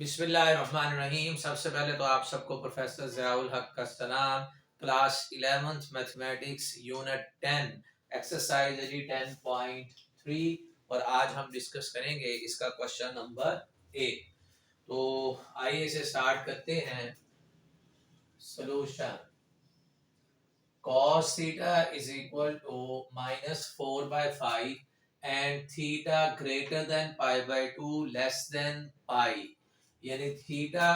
बिस्मिल्लाहिर्रहमानिर्रहीम। सबसे पहले तो आप सबको प्रोफेसर ज़ियाउल हक का सलाम। Class 11th mathematics unit 10 exercise है जी 10.3 और आज हम डिस्कस करेंगे इसका क्वेश्चन नंबर 1। तो आइए इसे स्टार्ट करते हैं। Solution cos theta is equal to -4/5 and theta greater than pi/2 less than pi। यानी थीटा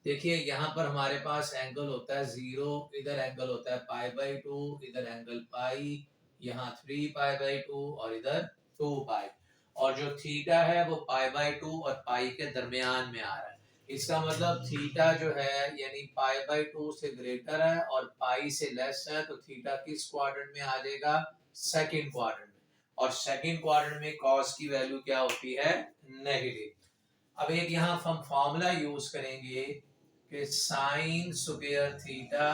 देखिए यहाँ पर हमारे पास एंगल होता है 0, इधर एंगल होता है pi/2, इधर एंगल पाई, यहाँ 3 pi/2 और इधर 2 पाई। और जो थीटा है वो pi/2 और पाई के दरमियान में आ रहा है। इसका मतलब थीटा जो है यानी pi/2 से ग्रेटर है और पाई से लेस है, तो थीटा किस क्वाड्रेंट में आ जाएगा? सेकंड क्वाड्रेंट में। और सेकंड क्वाड्रेंट में कॉस की वैल्यू क्या होती है? नेगेटिव। अब एक यहाँ हम फॉर्मूला यूज करेंगे कि sine square theta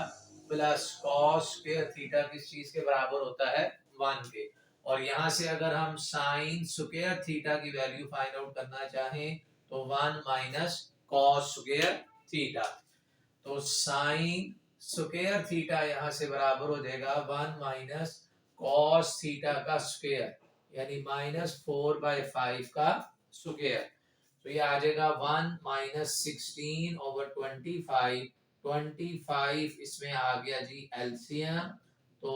plus cos square theta किस चीज के बराबर होता है? 1 के। और यहाँ से अगर हम साइन स्क्वायर थीटा की वैल्यू फाइंड आउट करना चाहें तो 1 माइनस कॉस स्क्वायर थीटा। तो साइन स्क्वायर थीटा यहाँ से बराबर हो जाएगा 1 माइनस कॉस थीटा का स्क्वायर यानी -4/5 का स्क्वायर। तो ये आ जाएगा 1 माइनस 16/25। 25 इसमें आ गया जी एलसीएम। तो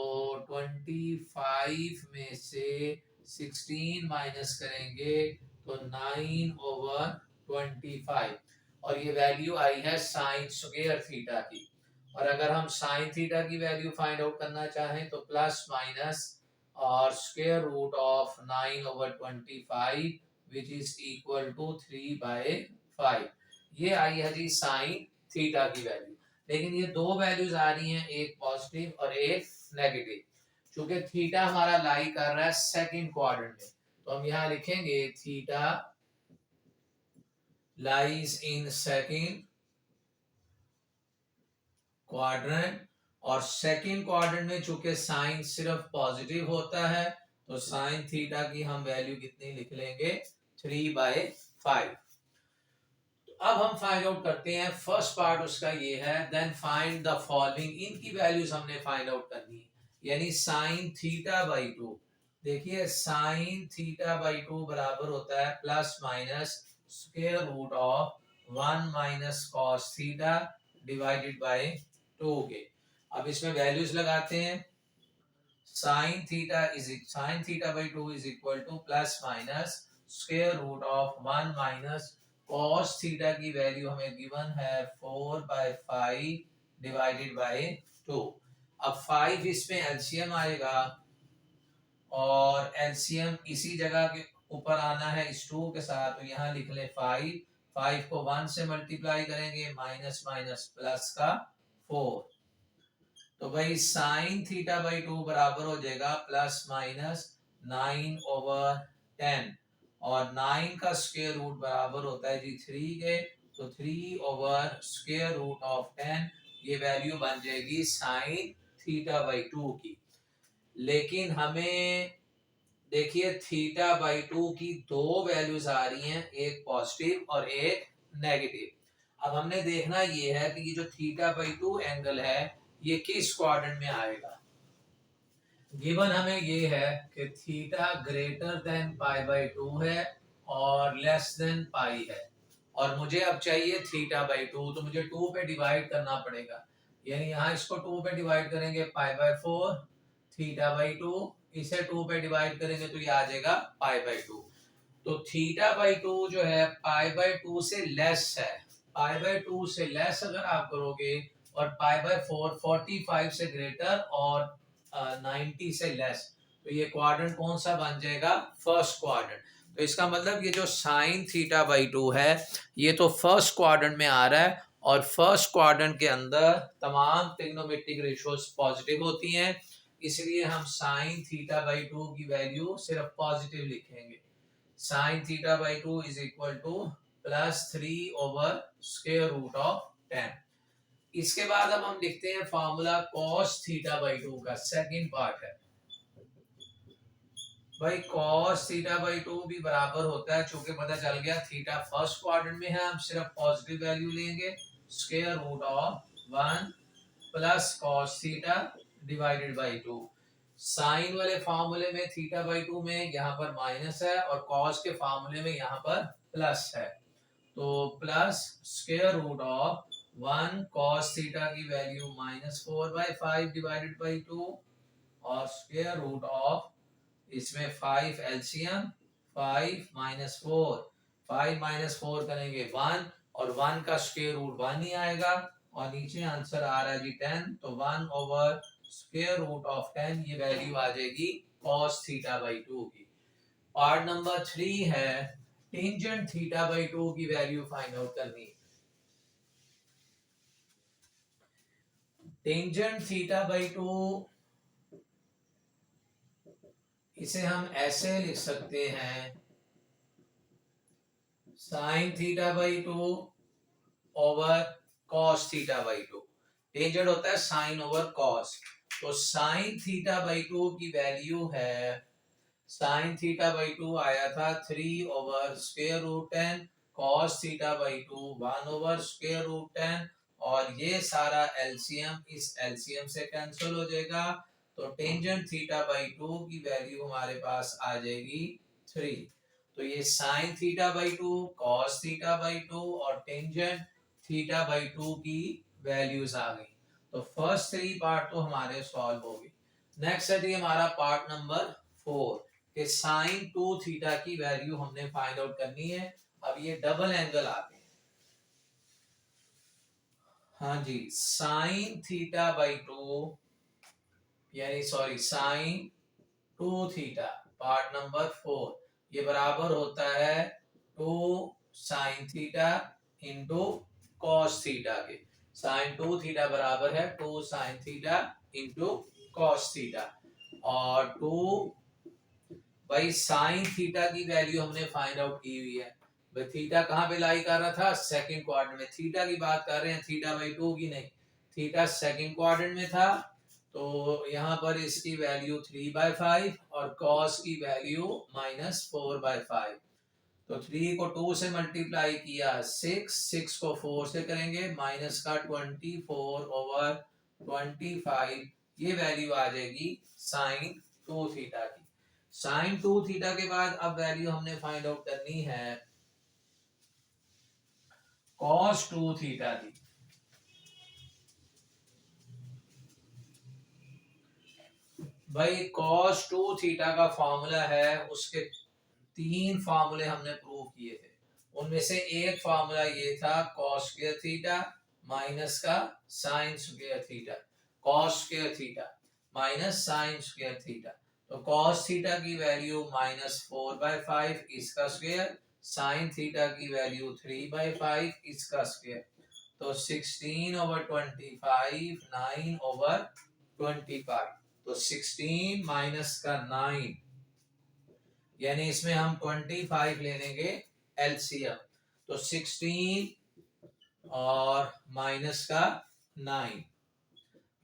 25 में से 16 माइनस करेंगे तो 9/25 और ये वैल्यू आई है साइन स्क्वायर थीटा की। और अगर हम साइन थीटा की वैल्यू फाइंड आउट करना चाहें तो प्लस माइनस और square root of 9/25 which is equal to 3/5। ये आई है जी साइन थीटा की वैल्यू। लेकिन ये दो वैल्यूज आ रही हैं, एक पॉजिटिव और एक नेगेटिव। चूंकि थीटा हमारा लाई कर रहा है सेकंड क्वाड्रेंट में, तो हम यहाँ लिखेंगे theta lies in second quadrant. और सेकंड क्वाड्रेंट में चूंकि साइन सिर्फ पॉजिटिव होता है तो साइन थीटा की हम वैल्यू कितनी लिख लेंगे? 3/5। अब हम फाइंड आउट करते हैं। फर्स्ट पार्ट उसका ये है, देन फाइंड द फॉलोइंग। इनकी वैल्यूज हमने फाइंड आउट करनी है। यानी साइन थीटा बाई 2, देखिए साइन थीटा बाई 2 बराबर होता है plus minus square root of 1 minus cos theta divided by 2 के। अब इसमें वैल्यूज लगाते हैं। Sine theta by 2 is equal to plus minus square root of 1 minus cos theta की वैल्यू हमें गिवन है 4/5 डिवाइडेड बाय 2। अब 5 इसमें एलसीएम आएगा और एलसीएम इसी जगह के ऊपर आना है इस 2 के साथ, तो यहाँ लिख ले 5 को 1 से मल्टीप्लाई करेंगे, माइनस माइनस प्लस का 4। तो भाई साइन थीटा बाई 2 बराबर हो जाएगा प्लस माइनस 9/10 और 9 का स्क्वायर रूट बराबर होता है जी 3 के। तो 3/स्क्वायर रूट ऑफ 10 ये वैल्यू बन जाएगी साइन थीटा बाई 2 की। लेकिन हमें देखिए थीटा बाई 2 की दो वैल्यूज आ रही हैं, एक पॉजिटिव और एक नेगेटिव। अब हमने देखना ये है कि ये जो थीटा बाई 2 एंगल है ये किस क्वाड्रेंट में आएगा। गिवन हमें ये है कि थीटा ग्रेटर देन pi/2 है और लेस देन पाई है। और मुझे अब चाहिए थीटा बाई 2, तो मुझे 2 पे डिवाइड करना पड़ेगा। यानी यहाँ इसको 2 पे डिवाइड करेंगे pi/4, थीटा बाई 2 इसे 2 पे डिवाइड करेंगे तो ये आ जाएगा pi/2। तो थीटा बाई 2 जो है pi/2 से लेस है। pi/2 से लेस अगर आप करोगे और pi/4 45 से ग्रेटर और 90 से लेस, तो ये क्वाड्रेंट कौन सा बन जाएगा? First quadrant. तो इसका मतलब ये जो साइन थीटा बाई 2 है ये तो फर्स्ट क्वाड्रेंट में आ रहा है और फर्स्ट क्वाड्रेंट के अंदर तमाम ट्रिग्नोमेट्रिक रेशियोज पॉजिटिव होती हैं, इसलिए हम साइन थीटा बाई 2 की वैल्यू सिर्फ पॉजिटिव लिखेंगे। Sine theta by 2 is equal to plus square root of 10। इसके बाद अब हम लिखते हैं फॉर्मूला cos थीटा बाई 2 का, सेकंड पार्ट है। भाई cos थीटा बाई 2 भी बराबर होता है, चूंकि पता चल गया थीटा फर्स्ट क्वाड्रेंट में है, हम सिर्फ पॉजिटिव वैल्यू लेंगे, square root of 1 plus cos theta divided by 2। Sine वाले फार्मूले में थीटा बाई 2 में यहाँ पर माइनस है और cos के फार्मूले में यहाँ पर प्लस है, तो plus square root of 1 cos theta की वैल्यू -4/5 डिवाइडेड बाई 2 और स्क्वायर रूट ऑफ इसमें 5 एलसीएम 5 माइनस 4, 5 माइनस 4 करेंगे 1 और 1 का स्क्वायर रूट 1 ही आएगा और नीचे आंसर आ रहा है जी 10, तो 1 ओवर स्क्वायर रूट ऑफ 10 ये वैल्यू आ जाएगी cos थीटा बाई 2 की। पार्ट नंबर 3 है टेंजेंट थीटा बाई 2 की वैल्यू फाइंड आउट करनी है। टेंजेंट थीटा बाई 2 इसे हम ऐसे लिख सकते हैं sine theta by 2 over cos theta by 2। Tangent होता है साइन ओवर कॉस, तो साइन थीटा बाई 2 की वैल्यू है, साइन थीटा बाई 2 आया था 3 over square root 10, cos theta by 2 1 over square root 10 और ये सारा एलसीएम इस एलसीएम से कैंसिल हो जाएगा, तो टेंजेंट थीटा बाई 2 की वैल्यू हमारे पास आ जाएगी 3। तो ये sign theta by 2, cos theta by 2 और टेंजेंट थीटा बाई 2 की वैल्यूज आ गई। तो फर्स्ट 3 पार्ट तो हमारे सॉल्व हो गए। नेक्स्ट है जी हमारा पार्ट नंबर 4 कि साइन 2 थीटा की वैल्यू हमने फाइंड आउट करनी है। अब ये डबल एंगल आते हैं, हाँ जी, साइन थीटा बाई 2 यानी sorry sine 2 theta part number 4 ये बराबर होता है 2 sine theta into cos theta के। साइन 2 थीटा बराबर है 2 sine theta into cos theta और 2 भाई साइन थीटा की वैल्यू हमने फाइंड आउट की हुई है। भाई थीटा कहाँ पे लाई कर रहा था, सेकंड क्वाड्रेंट में। थीटा की बात कर रहे हैं, थीटा बाई 2 की नहीं, थीटा सेकंड क्वाड्रेंट में था, तो यहाँ पर इसकी वैल्यू 3/5 और कॉस की वैल्यू -4/5। तो 3 को 2 से मल्टीप्लाई किया 6 को 4 से करेंगे माइनस का 24 ओवर 25, ये वैल्यू आ जाएगी साइन 2 थीटा की। साइन 2 थीटा के बाद अब वैल्यू हमने फाइंड आउट करनी है कॉस 2 थीटा की। भाई cos 2 थीटा का फॉर्मूला है, उसके 3 फार्मूले हमने प्रूव किए थे, उनमें से एक फार्मूला ये था cos स्क्वायर थीटा माइनस का sine square theta, cos square theta minus sine square theta. तो cos थीटा की वैल्यू -4/5 इसका स्क्वायर, साइन थीटा की वैल्यू 3/5 इसका स्क्वायर, तो 16 ओवर 25 9 ओवर 25, तो 16 माइनस का 9 यानी इसमें हम 25 ले लेंगे एलसीएम, तो 16 और माइनस का 9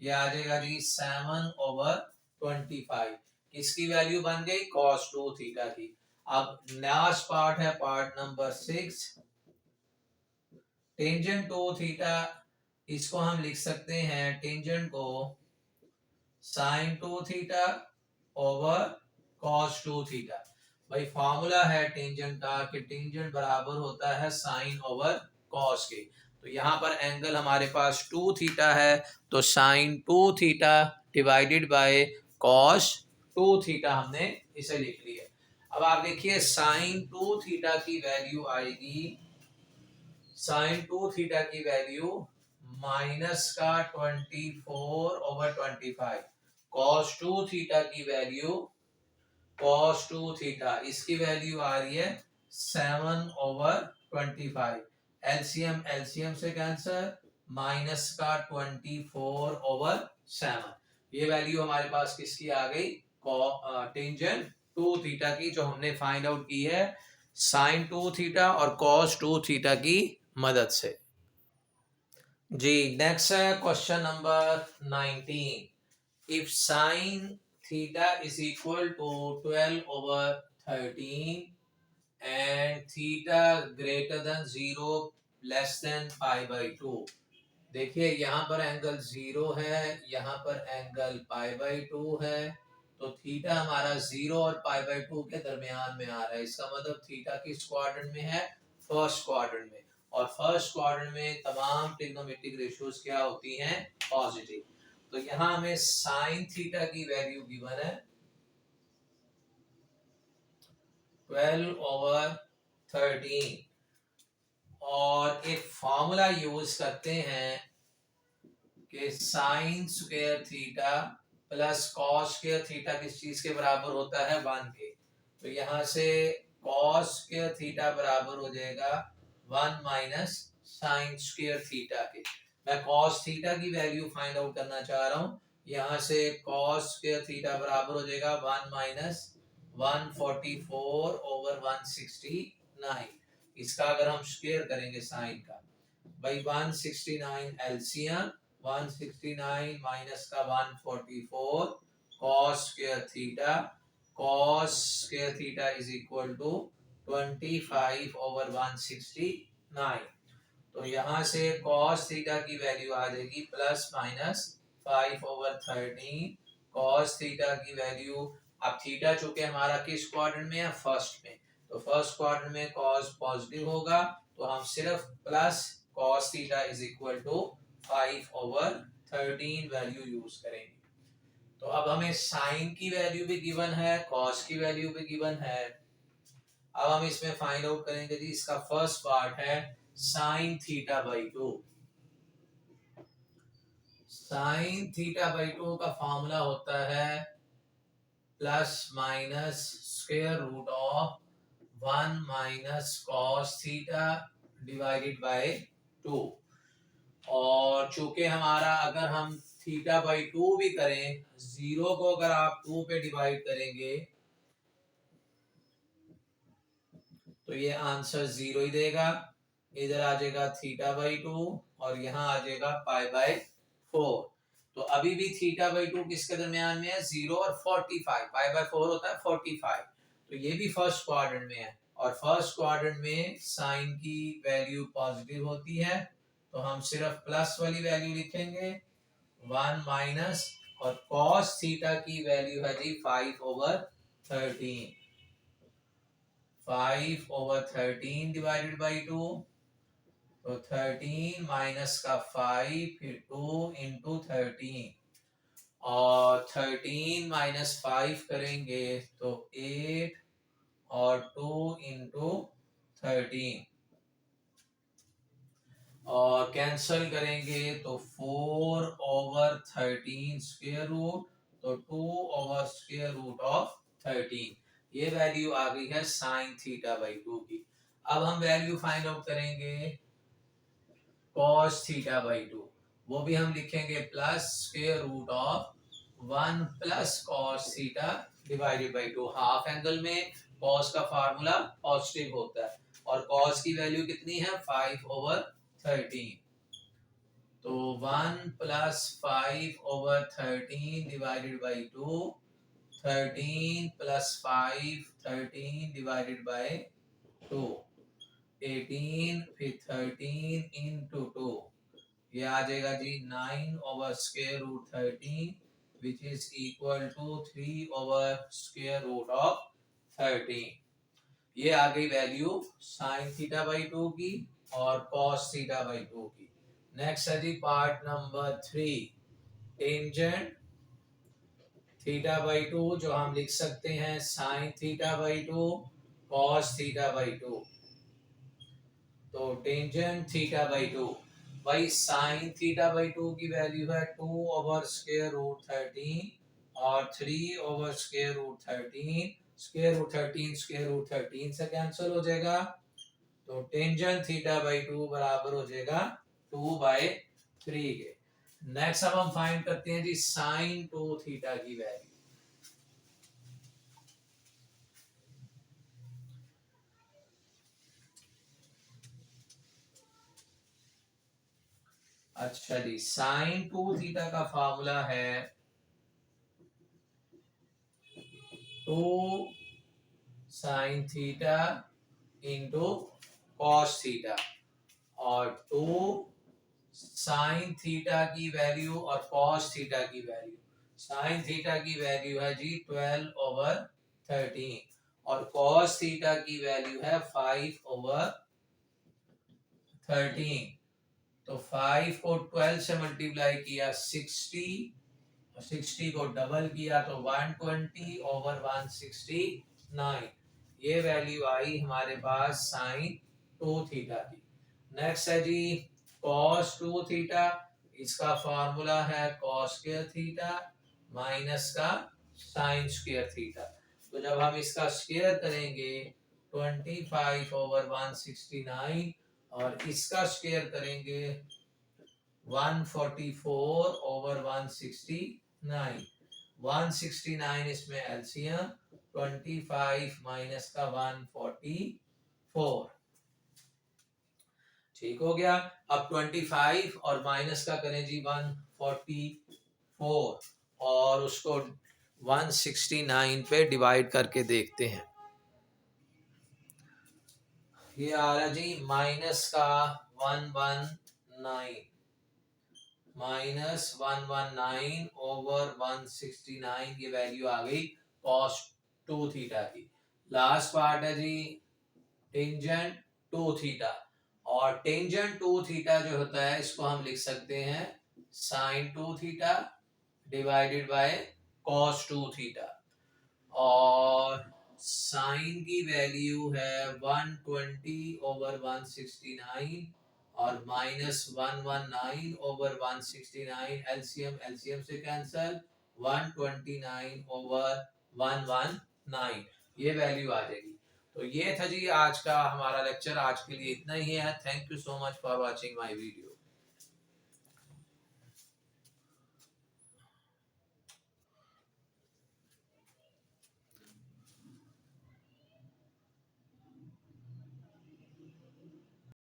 ये आ जाएगा जी 7 ओवर 25। किसकी वैल्यू बन गई, cos 2 थीटा की। अब लास्ट पार्ट है पार्ट नंबर 6 टेंजेंट 2 थीटा, इसको हम लिख सकते हैं टेंजेंट को sine 2 theta over cos 2 theta. भाई फॉर्मूला है टेंजेंट का कि टेंजेंट बराबर होता है साइन ओवर cos के, तो यहाँ पर एंगल हमारे पास 2 थीटा है, तो sine 2 theta divided by cos 2 theta हमने इसे लिख लिया। अब आप देखिए साइन 2 थीटा की वैल्यू आएगी, साइन 2 थीटा की वैल्यू माइनस का 24 ओवर 25, cos 2 थीटा की वैल्यू cos 2 थीटा इसकी वैल्यू आ रही है 7 ओवर 25, एलसीएम एलसीएम से कैंसर माइनस का 24 ओवर 7, ये वैल्यू हमारे पास किसकी आ गई, टेंजेंट 2 थीटा की, जो हमने फाइंड आउट की है साइन 2 थीटा और cos 2 थीटा की मदद से। जी नेक्स्ट है question number 19, if sine theta is equal to 12/13 and theta greater than 0 less than π/2। देखिए यहाँ पर एंगल 0 है, यहाँ पर एंगल π/2 है, तो थीटा हमारा 0 और π/2 के दरमियान में आ रहा है। इसका मतलब थीटा किस क्वाड्रेंट में है? फर्स्ट क्वाड्रेंट में। और फर्स्ट क्वाड्रेंट में तमाम ट्रिग्नोमेट्रिक रेशियोज क्या होती हैं? पॉजिटिव। तो यहाँ हमें साइन थीटा की वैल्यू गिवन है 12/13 और एक फॉर्मूला यूज करते हैं कि sine square theta plus cos square theta किस चीज के बराबर होता है? 1 के। तो यहाँ से कॉस स्क्वायर थीटा बराबर हो जाएगा 1 माइनस साइन स्क्वायर थीटा के। मैं कॉस थीटा की वैल्यू फाइंड आउट करना चाह रहा हूँ। यहाँ से कॉस स्क्वायर थीटा बराबर हो जाएगा 1 माइनस 144/169। इसका अगर हम स्क्वायर करेंगे साइन का भाई 169 एलसीएम 169 माइनस का 144 cos square theta is equal to 25/169। तो यहाँ से cos थीटा की वैल्यू आ जाएगी प्लस माइनस 5/13 cos थीटा की वैल्यू। अब थीटा चूंकि हमारा किस क्वाड्रेंट में है? फर्स्ट में। तो फर्स्ट क्वाड्रेंट में cos पॉजिटिव होगा, तो हम सिर्फ plus cos theta is equal to 5/13 value use करेंगे। तो अब हमें साइन की वैल्यू भी गिवन है, cos की वैल्यू भी गिवन है। अब हम इसमें फाइंड आउट करेंगे जी। इसका फर्स्ट पार्ट है sine theta by 2। Sine theta by 2 का फॉर्मूला होता है plus minus square root of 1 minus cos theta divided by 2। और चूंकि हमारा अगर हम थीटा बाई 2 भी करें, 0 को अगर आप 2 पे डिवाइड करेंगे तो ये आंसर 0 ही देगा। इधर आ जाएगा थीटा बाई 2 और यहाँ आ जाएगा π/4। तो अभी भी थीटा बाई 2 किसके दरमियान में है? 0 और 45। π/4 होता है 45। तो ये भी फर्स्ट क्वाड्रेंट में है और फर्स्ट क्वाड्रेंट में साइन की वैल्यू पॉजिटिव होती है, तो हम सिर्फ प्लस वाली वैल्यू लिखेंगे 1 माइनस और cos थीटा की वैल्यू है जी 5/13। 5/13 डिवाइडेड बाई 2, तो 13 माइनस का 5 फिर 2 इंटू 13 और 13 माइनस 5 करेंगे तो 8 और 2 इंटू 13 और कैंसल करेंगे तो 4/13 स्क्वायर रूट, तो 2/√13। ये वैल्यू आ गई है साइन थीटा बाई 2 की। अब हम वैल्यू फाइंड आउट करेंगे cos थीटा बाई 2। वो भी हम लिखेंगे plus square root of 1 plus cos theta divided by 2। Half angle में cos का फार्मूला पॉजिटिव होता है और cos की वैल्यू कितनी है? 5/13। तो 1 plus 5/13 divided by 2, 13 plus 5 13 divided by 2, 18 फिर 13 इंटू 2, ये आ जाएगा जी 9/√13 विच इज इक्वल टू 3/√13। ये आ गई वैल्यू साइन थीटा बाई 2 की और cos थीटा बाई 2 की। नेक्स्ट है जी part number 3, tangent theta by 2, जो हम लिख सकते हैं sine theta by 2 cos theta by 2। तो टेंजेंट थीटा बाई 2, भाई साइन थीटा बाई 2 की वैल्यू है 2/√13 और 3/√13। √13 से कैंसिल हो जाएगा, तो टेंजेंट थीटा बाई 2 बराबर हो जाएगा 2/3 के। नेक्स्ट अब हम फाइंड करते हैं जी साइन 2 थीटा की वैल्यू। अच्छा जी, साइन 2 थीटा का फार्मूला है 2 sine theta into cos theta, और 2 साइन थीटा की वैल्यू और कॉस थीटा की वैल्यू। साइन थीटा की वैल्यू है जी 12/13 और कॉस थीटा की वैल्यू है 5/13। तो 5 को 12 से मल्टीप्लाई किया 60, 60 को डबल किया तो 120/169। ये वैल्यू आई हमारे पास साइन 2 थीटा की। नेक्स्ट है जी कॉस 2 थीटा। इसका फॉर्मूला है कॉस स्क्वायर थीटा माइनस का साइन स्क्वायर थीटा। तो जब हम इसका स्क्वायर करेंगे 25/169 और इसका स्क्वायर करेंगे 144/169। 169 इसमें एलसीएम, 25 माइनस का 144, ठीक हो गया। अब 25 और माइनस का करें जी 144 और उसको 169 पे डिवाइड करके देखते हैं। ये आ रहा जी माइनस का 119 -119/169, ये वैल्यू आ गई cos 2 थीटा की। लास्ट पार्ट है जी टेंजेंट 2 थीटा, और टेंजेंट 2 थीटा जो होता है इसको हम लिख सकते हैं sin 2 theta divided by cos 2 theta, और साइन की वैल्यू है 120/169 और -119/169, एलसीएम से कैंसल 129/119, ये वैल्यू आ जाएगी। तो ये था जी आज का हमारा लेक्चर। आज के लिए इतना ही है। Thank you so much for watching my video.